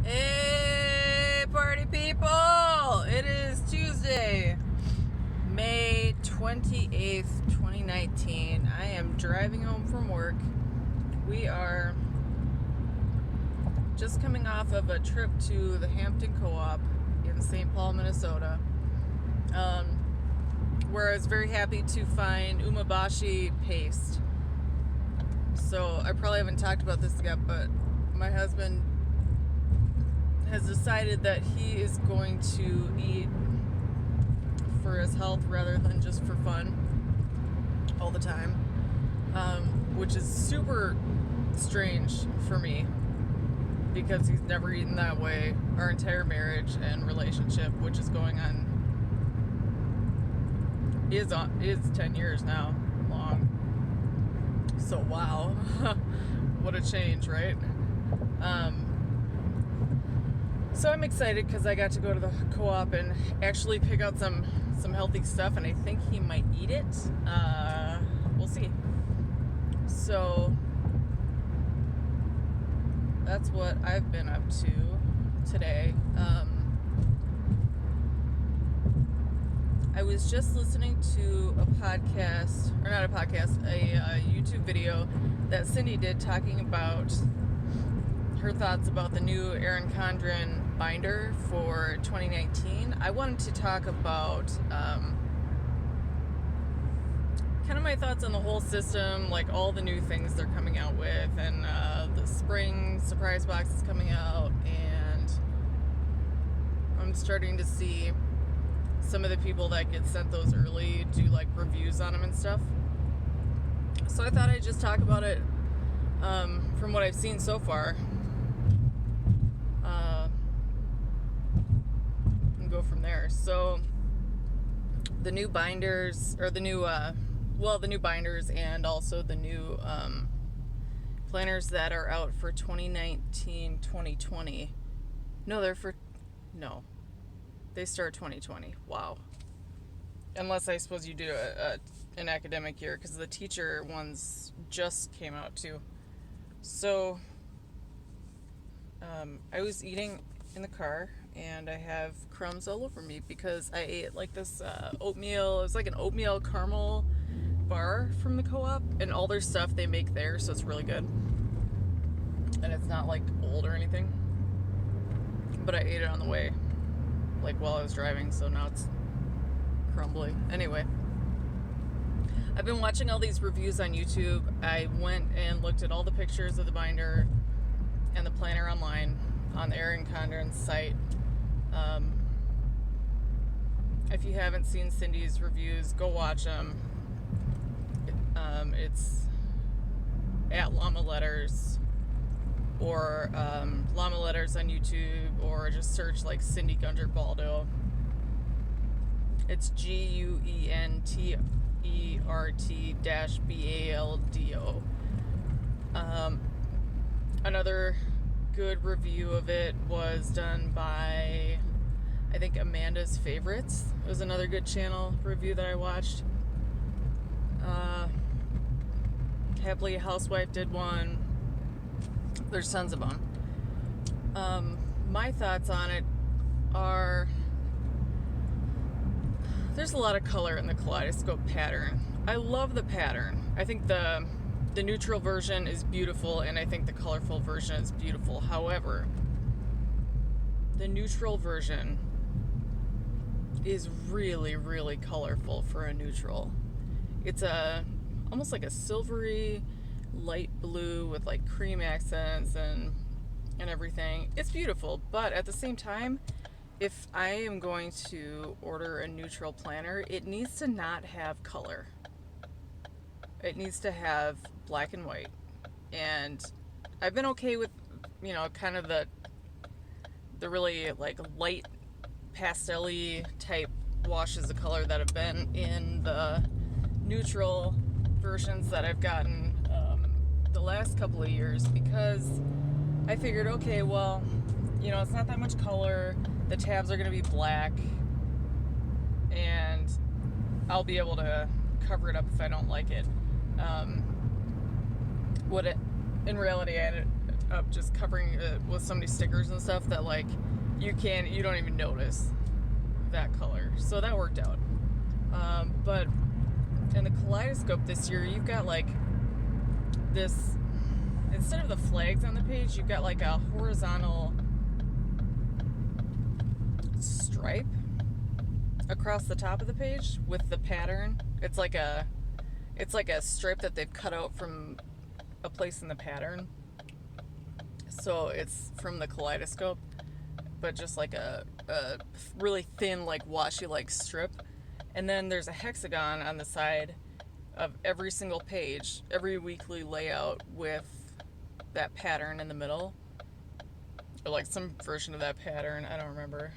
Hey, party people! It is Tuesday, May 28th, 2019. I am driving home from work. We are just coming off of a trip to the Hampton Co-op in St. Paul, Minnesota, where I was very happy to find umeboshi paste. So I probably haven't talked about this yet, but my husband has decided that he is going to eat for his health rather than just for fun all the time, which is super strange for me because he's never eaten that way our entire marriage and relationship, which is going on is 10 years now long. So wow, what a change, right? So I'm excited because I got to go to the co-op and actually pick out some healthy stuff, and I think he might eat it. We'll see. So that's what I've been up to today. I was just listening to a podcast, or not a podcast, a YouTube video that Cindy did talking about her thoughts about the new Erin Condren binder for 2019. I wanted to talk about kind of my thoughts on the whole system, like all the new things they're coming out with, and the spring surprise box is coming out, and I'm starting to see some of the people that get sent those early do like reviews on them and stuff. So I thought I'd just talk about it from what I've seen so far. And go from there. So the new binders, or the new binders, and also the new planners that are out for 2019-2020. They start 2020. Wow. Unless I suppose you do an academic year, because the teacher ones just came out too. So I was eating in the car, and I have crumbs all over me because I ate like this oatmeal. It was like an oatmeal caramel bar from the co-op, and all their stuff they make there, so it's really good. And it's not like old or anything. But I ate it on the way, like while I was driving, so now it's crumbly. Anyway, I've been watching all these reviews on YouTube. I went and looked at all the pictures of the binder and the planner online on the Erin Condren's site. If you haven't seen Cindy's reviews, go watch them. It's at Llama Letters, or Llama Letters on YouTube, or just search like Cindy Gunter-Baldo. It's GUENTERT-BALDO. Another good review of it was done by, I think, Amanda's Favorites. It was another good channel review that I watched. Happily Housewife did one. There's tons of them. My thoughts on it are, there's a lot of color in the kaleidoscope pattern. I love the pattern. I think the neutral version is beautiful, and I think the colorful version is beautiful. However, the neutral version is really, really colorful for a neutral. It's almost like a silvery light blue with like cream accents and everything. It's beautiful, but at the same time, if I am going to order a neutral planner, it needs to not have color. It needs to have black and white. And I've been okay with, kind of the really like light pastel-y type washes of color that have been in the neutral versions that I've gotten the last couple of years, because I figured, okay, well, it's not that much color. The tabs are going to be black, and I'll be able to cover it up if I don't like it. In reality, up just covering it with so many stickers and stuff that like you don't even notice that color. So that worked out. But in the kaleidoscope this year, you've got like this, instead of the flags on the page, you've got like a horizontal stripe across the top of the page with the pattern. It's like a stripe that they've cut out from a place in the pattern. So it's from the kaleidoscope, but just like a really thin, like washi like strip. And then there's a hexagon on the side of every single page, every weekly layout with that pattern in the middle, or like some version of that pattern, I don't remember.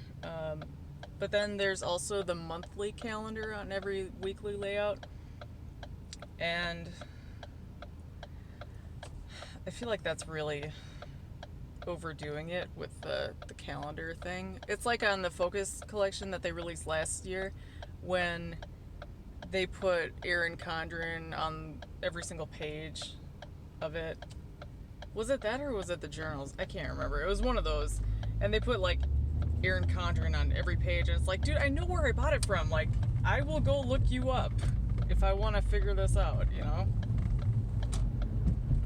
But then there's also the monthly calendar on every weekly layout, and I feel like that's really overdoing it with the calendar thing. It's like on the Focus collection that they released last year, when they put Erin Condren on every single page of it. Was it that, or was it the journals? I can't remember. It was one of those. And they put like Erin Condren on every page, and it's like, dude, I know where I bought it from. Like, I will go look you up if I want to figure this out, you know?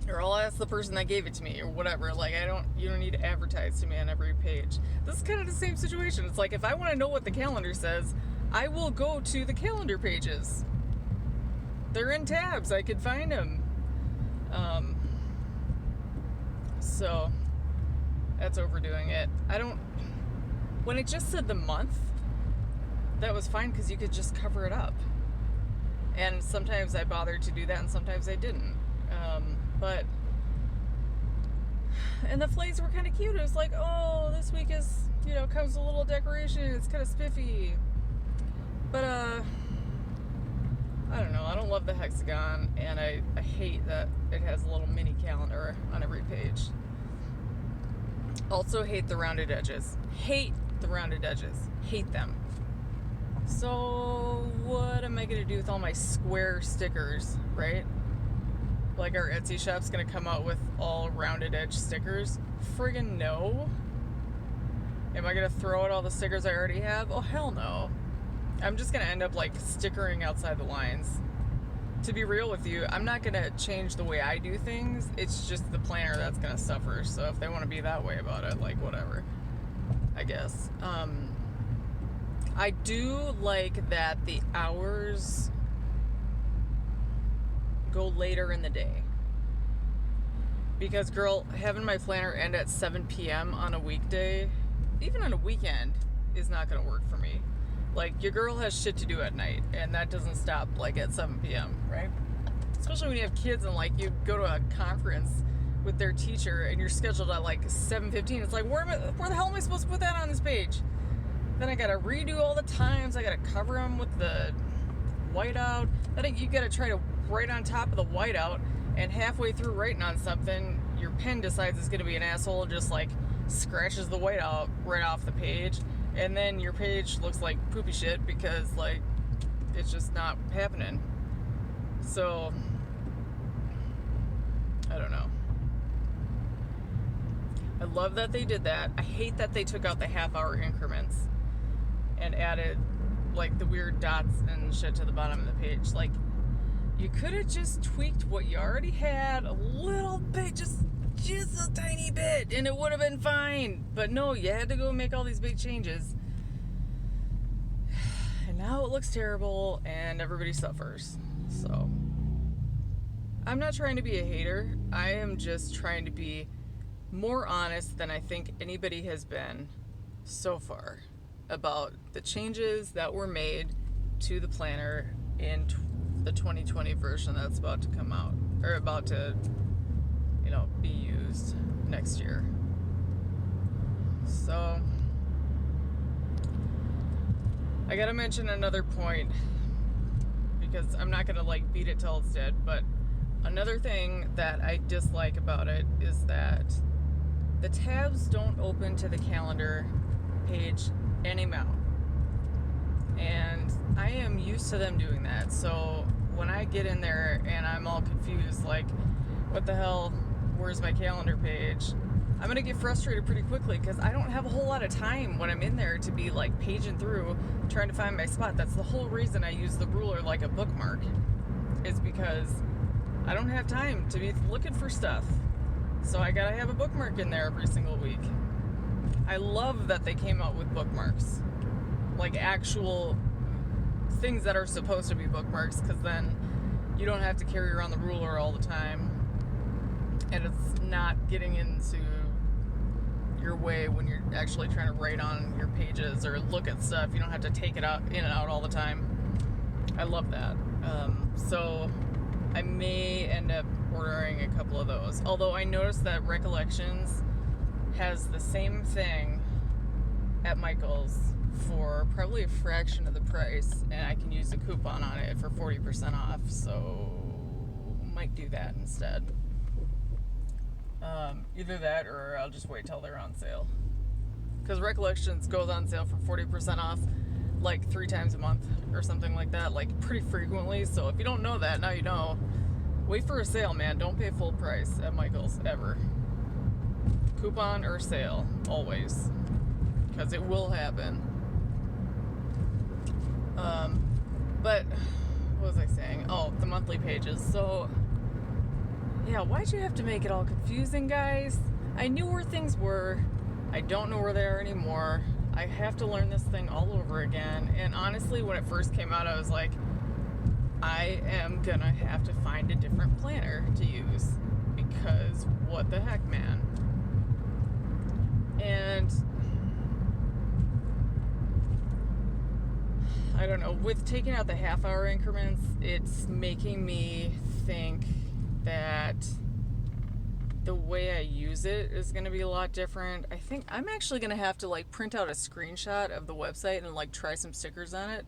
Or I'll ask the person that gave it to me, or whatever. Like, you don't need to advertise to me on every page. This is kind of the same situation. It's like, if I want to know what the calendar says, I will go to the calendar pages. They're in tabs. I could find them. So that's overdoing it. When it just said the month, that was fine because you could just cover it up. And sometimes I bothered to do that, and sometimes I didn't. And the flags were kind of cute. It was like, oh, this week is, comes with a little decoration. It's kind of spiffy. But, I don't know. I don't love the hexagon, and I hate that it has a little mini calendar on every page. Also hate the rounded edges. Hate the rounded edges. Hate them. So, what am I going to do with all my square stickers, right? Like, our Etsy shop's going to come out with all rounded edge stickers? Friggin' no. Am I going to throw out all the stickers I already have? Oh, hell no. I'm just going to end up, like, stickering outside the lines. To be real with you, I'm not going to change the way I do things. It's just the planner that's going to suffer. So if they want to be that way about it, like, whatever, I guess. I do like that the hours go later in the day. Because, girl, having my planner end at 7 p.m. on a weekday, even on a weekend, is not going to work for me. Like, your girl has shit to do at night, and that doesn't stop, like, at 7 p.m., right? Especially when you have kids and, like, you go to a conference with their teacher, and you're scheduled at, like, 7:15. It's like, where the hell am I supposed to put that on this page? Then I gotta redo all the times. I gotta cover them with the whiteout. Then you gotta try to write on top of the whiteout, and halfway through writing on something, your pen decides it's gonna be an asshole and just, like, scratches the whiteout right off the page. And then your page looks like poopy shit because, like, it's just not happening. So, I don't know. I love that they did that. I hate that they took out the half-hour increments and added, like, the weird dots and shit to the bottom of the page. Like, you could have just tweaked what you already had a little bit, just a tiny bit, and it would have been fine. But no, you had to go make all these big changes. And now it looks terrible, and everybody suffers. So, I'm not trying to be a hater. I am just trying to be more honest than I think anybody has been so far about the changes that were made to the planner in the 2020 version that's about to come out, or about to, be used next year. So, I gotta mention another point, because I'm not gonna, like, beat it till it's dead, but another thing that I dislike about it is that the tabs don't open to the calendar page anymore. And I am used to them doing that. So when I get in there and I'm all confused, like, what the hell where's my calendar page, I'm gonna get frustrated pretty quickly because I don't have a whole lot of time when I'm in there to be like paging through trying to find my spot. That's the whole reason I use the ruler like a bookmark, is because I don't have time to be looking for stuff. So I gotta have a bookmark in there every single week. I love that they came out with bookmarks, like actual things that are supposed to be bookmarks, because then you don't have to carry around the ruler all the time, and it's not getting into your way when you're actually trying to write on your pages or look at stuff. You don't have to take it out in and out all the time. I love that. So I may end up ordering a couple of those, although I noticed that Recollections has the same thing at Michael's for probably a fraction of the price, and I can use a coupon on it for 40% off, so might do that instead. Either that or I'll just wait till they're on sale, because Recollections goes on sale for 40% off like 3 times a month or something like that, like pretty frequently. So if you don't know that, now you know. Wait for a sale, man. Don't pay full price at Michael's ever. Coupon or sale, always, because it will happen. But what was I saying? Oh, the monthly pages. So yeah, why'd you have to make it all confusing, guys? I knew where things were. I don't know where they are anymore. I have to learn this thing all over again. And honestly, when it first came out, I was like, I am gonna have to find a different planner to use, because what the heck, man. And I don't know, with taking out the half-hour increments, it's making me think that the way I use it is going to be a lot different. I think I'm actually going to have to like print out a screenshot of the website and like try some stickers on it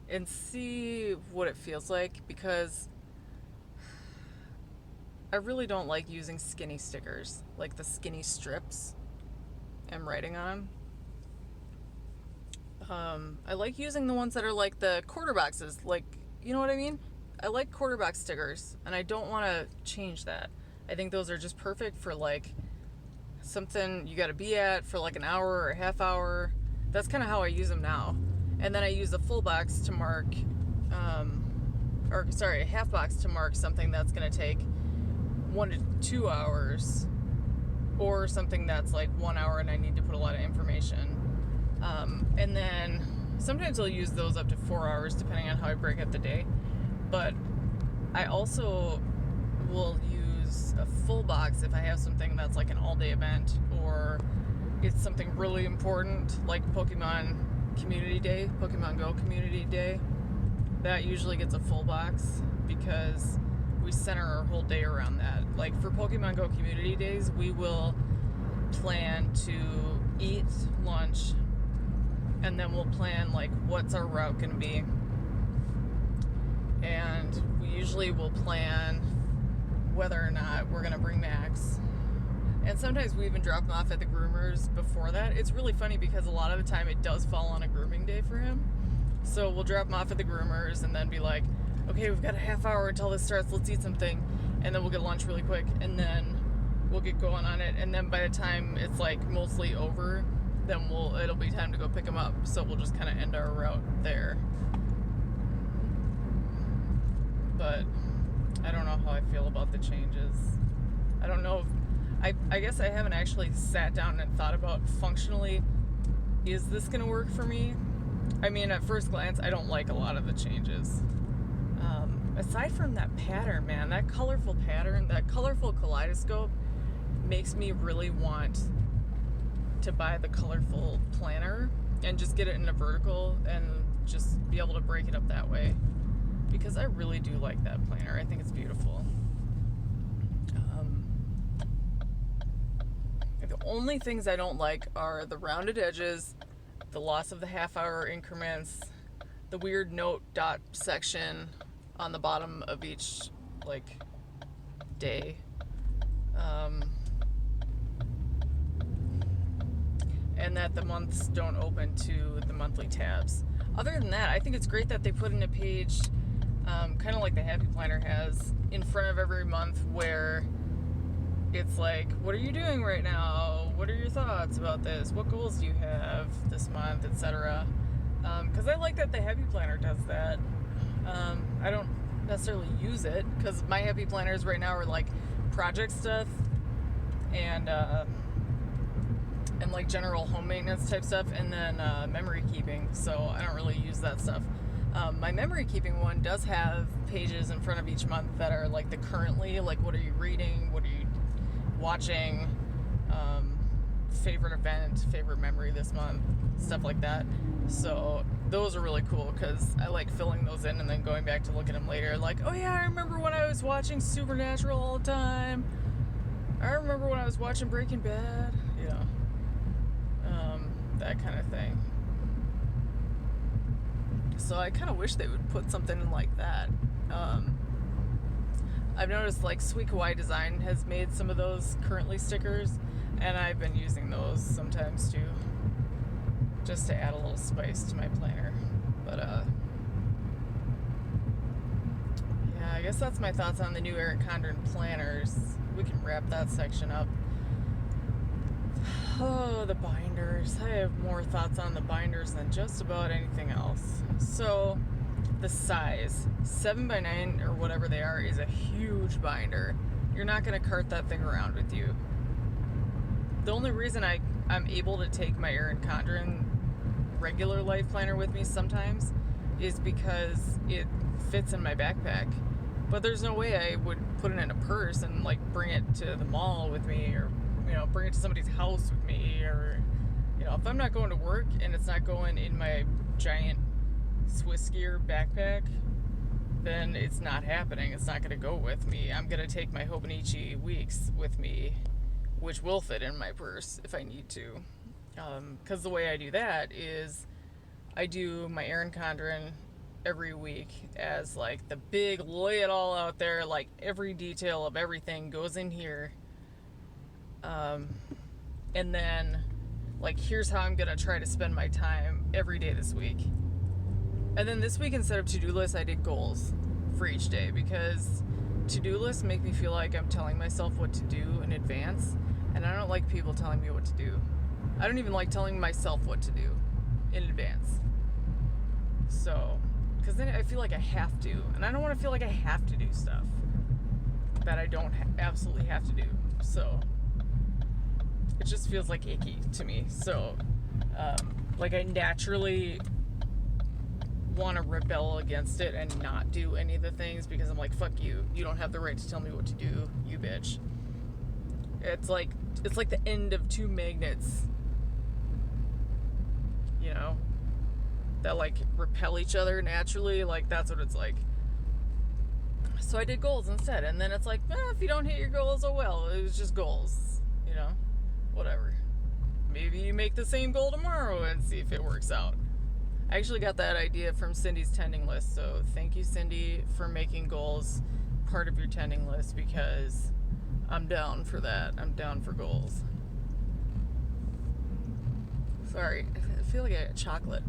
and see what it feels like, because I really don't like using skinny stickers, like the skinny strips and writing on them. I like using the ones that are like the quarter boxes, like, you know what I mean? I like quarter box stickers, and I don't want to change that. I think those are just perfect for like something you got to be at for like an hour or a half hour. That's kind of how I use them now. And then I use a full box to mark, a half box to mark something that's going to take 1 to 2 hours, or something that's like 1 hour and I need to put a lot of information. And then sometimes I'll use those up to 4 hours depending on how I break up the day. But I also will use a full box if I have something that's like an all-day event, or it's something really important like Pokemon Go Community Day. That usually gets a full box because we center our whole day around that. Like for Pokemon Go Community Days, we will plan to eat lunch, and then we'll plan like what's our route going to be. And we usually will plan whether or not we're going to bring Max. And sometimes we even drop him off at the groomers before that. It's really funny because a lot of the time it does fall on a grooming day for him. So we'll drop him off at the groomers and then be like, okay, we've got a half hour until this starts, let's eat something. And then we'll get lunch really quick, and then we'll get going on it. And then by the time it's like mostly over, then it'll be time to go pick him up. So we'll just kind of end our route there. But I don't know how I feel about the changes. I don't know if, I guess I haven't actually sat down and thought about functionally, is this going to work for me? I mean, at first glance, I don't like a lot of the changes. Aside from that pattern, man, that colorful pattern, that colorful kaleidoscope makes me really want to buy the colorful planner and just get it in a vertical and just be able to break it up that way. Because I really do like that planner. I think it's beautiful. The only things I don't like are the rounded edges, the loss of the half-hour increments, the weird note dot section on the bottom of each like day, and that the months don't open to the monthly tabs. Other than that, I think it's great that they put in a page, kind of like the Happy Planner has, in front of every month, where it's like, what are you doing right now? What are your thoughts about this? What goals do you have this month, etc. Because I like that the Happy Planner does that. I don't necessarily use it because my Happy Planners right now are like project stuff and like general home maintenance type stuff, and then memory keeping. So I don't really use that stuff. My memory keeping one does have pages in front of each month that are like the currently, like what are you reading, what are you watching, favorite event, favorite memory this month, stuff like that. So those are really cool because I like filling those in and then going back to look at them later. Like, oh yeah, I remember when I was watching Supernatural all the time. I remember when I was watching Breaking Bad. You know, that kind of thing. So I kind of wish they would put something in like that. I've noticed like Sweet Kawaii Design has made some of those currently stickers, and I've been using those sometimes too, just to add a little spice to my planner. But yeah, I guess that's my thoughts on the new Erin Condren planners. We can wrap that section up. Oh, the binders. I have more thoughts on the binders than just about anything else. So, the size, 7x9 or whatever they are, is a huge binder. You're not going to cart that thing around with you. The only reason I'm able to take my Erin Condren regular life planner with me sometimes is because it fits in my backpack. But there's no way I would put it in a purse and like bring it to the mall with me, or bring it to somebody's house with me, or if I'm not going to work and it's not going in my giant Swiss gear backpack, then it's not happening. It's not going to go with me. I'm going to take my Hobonichi Weeks with me, which will fit in my purse if I need to. Because the way I do that is I do my Erin Condren every week as like the big lay it all out there, like every detail of everything goes in here. And then like here's how I'm gonna try to spend my time every day this week. And then this week, instead of to-do lists, I did goals for each day, because to-do lists make me feel like I'm telling myself what to do in advance, and I don't like people telling me what to do. I don't even like telling myself what to do in advance. So, because then I feel like I have to, and I don't want to feel like I have to do stuff that I don't absolutely have to do. So, it just feels like icky to me. So, like I naturally want to rebel against it and not do any of the things, because I'm like, fuck you. You don't have the right to tell me what to do, you bitch. It's like the end of two magnets, that like repel each other naturally. Like that's what it's like. So I did goals instead, and then it's like, if you don't hit your goals, oh well, it was just goals, whatever. Maybe you make the same goal tomorrow and see if it works out. I actually got that idea from Cindy's tending list, so thank you, Cindy, for making goals part of your tending list, because I'm down for that. I'm down for goals. Sorry, I feel like I got chocolate.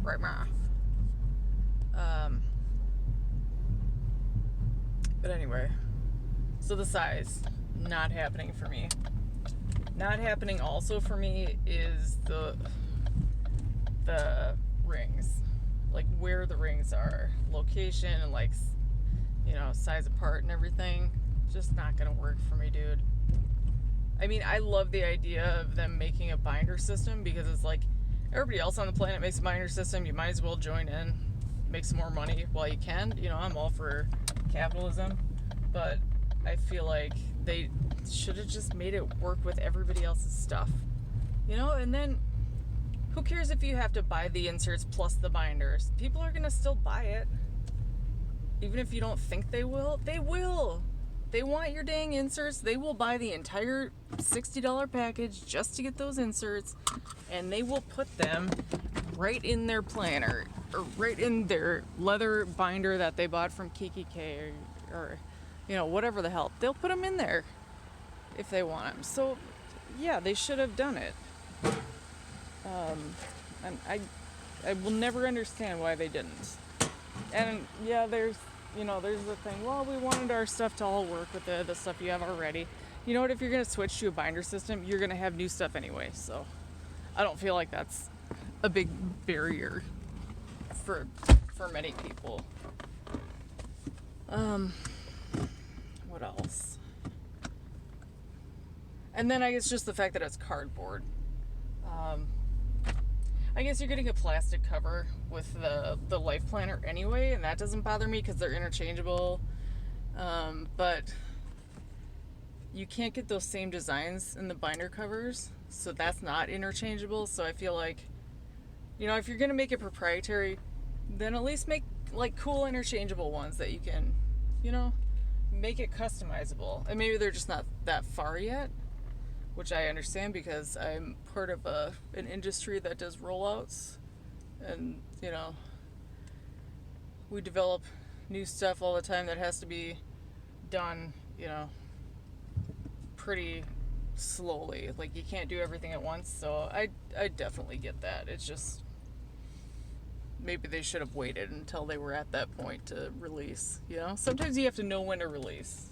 Right now. But anyway, so the size, not happening for me. Not happening also for me is the rings, like where the rings are, location, and like, size apart and everything. Just not gonna work for me, dude. I mean, I love the idea of them making a binder system, because it's like everybody else on the planet makes a binder system. You might as well join in, make some more money while you can. I'm all for capitalism, but I feel like they should have just made it work with everybody else's stuff, and then who cares if you have to buy the inserts plus the binders? People are gonna still buy it. Even if you don't think they will, they will. They want your dang inserts. They will buy the entire $60 package just to get those inserts, and they will put them right in their planner, or right in their leather binder that they bought from Kiki K, or whatever the hell. They'll put them in there if they want them. So, yeah, they should have done it. And I will never understand why they didn't. And yeah, there's you know, there's the thing, well, we wanted our stuff to all work with the stuff you have already. You know what, if you're going to switch to a binder system, you're going to have new stuff anyway, so I don't feel like that's a big barrier for many people. What else? And then I guess just the fact that it's cardboard. I guess you're getting a plastic cover with the life planner anyway, and that doesn't bother me because they're interchangeable. But you can't get those same designs in the binder covers, so that's not interchangeable. So I feel like, you know, if you're gonna make it proprietary, then at least make like cool interchangeable ones that you can, you know, make it customizable. And maybe they're just not that far yet, which I understand because I'm part of an industry that does rollouts, and you know, we develop new stuff all the time that has to be done, you know, pretty slowly. Like you can't do everything at once, so I definitely get that. It's just maybe they should have waited until they were at that point to release, you know? Sometimes you have to know when to release.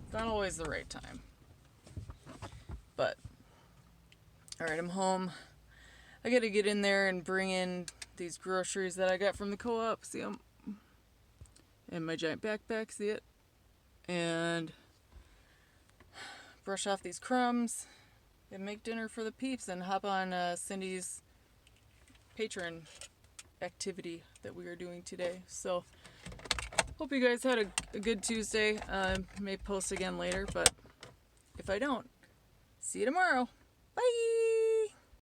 It's not always the right time. But alright, I'm home. I gotta get in there and bring in these groceries that I got from the co-op. See them? And my giant backpack, see it? And brush off these crumbs and make dinner for the peeps and hop on Cindy's Patreon activity that we are doing today. So hope you guys had a good Tuesday. May post again later, but if I don't, see you tomorrow. Bye!